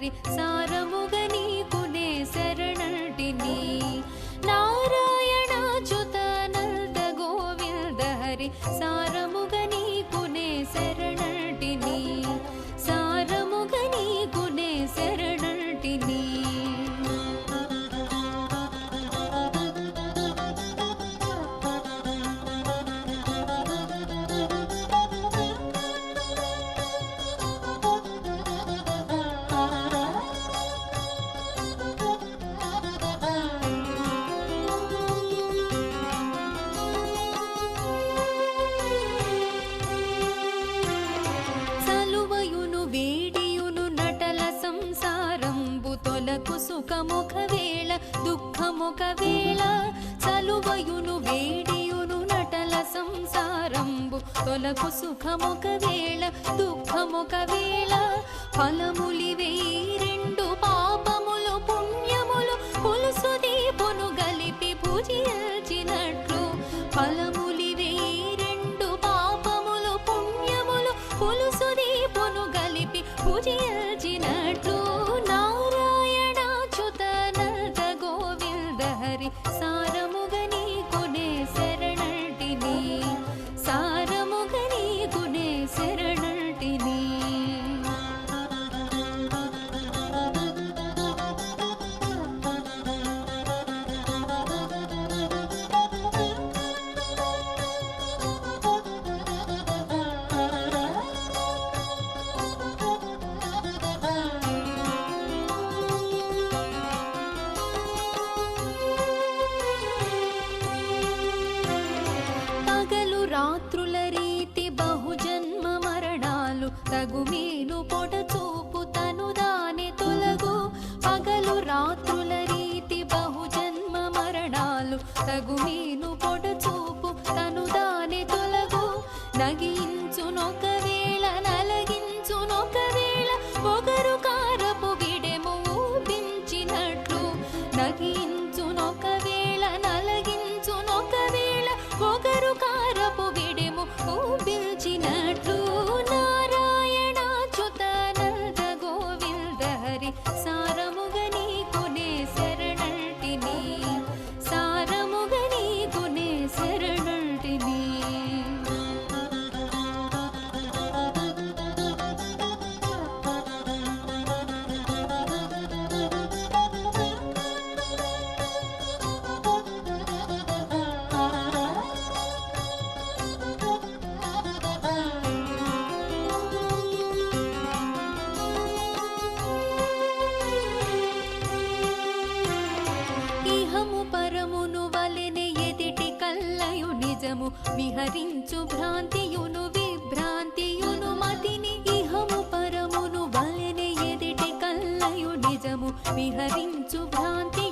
హరి సారముగ నీకునే శరణంటిని నారాయణాచ్యుతానంద గోవింద హరి సారముగ నీకునే శరణంటిని సారముగ నీకునే శరణంటిని సుఖముఖవేళ దుఃఖముఖవేళ చలువయును వేడియును నటల సంసారంబు తొలకు సుఖముఖవేళ దుఃఖముఖవేళ ఫలములివే రెండు పాపములు పుణ్యములు పులుసు దీపును గలిపి పూజించినట్లు ఫలములివే రెండు పాపములు పుణ్యములు పులుసు దీపును గలిపి పూజించినట్లు సారముగ నీకునే శరణంటిని సారముగ నీకునే శరణంటిని రాత్రుల రీతి బహుజన్మ మరణాలు తగుమీను పొడచూపు తను దాని తొలగు పగలు రాత్రుల రీతి బహుజన్మ మరణాలు తగుమీను పొడచూపు తను దాని తొలగు నగించునొకవేళ నలగించునొకవేళ పొగరు కారపు విడెము ఊపించినట్లు నగించునొకవేళ నలగించునొకవేళ పొగరు కారపు విడెము ఊపించినట్లు నారాయణాచ్యుతానంద గోవింద హరి సారముగ నీకునే శరణంటిని సారముగ నీకునే శరణంటిని నిజము విహరించు భ్రాంతియును విభ్రాంతియును మతిని ఇహము పరమును వలెనే ఎదిటి కల్లయు నిజము విహరించు భ్రాంతి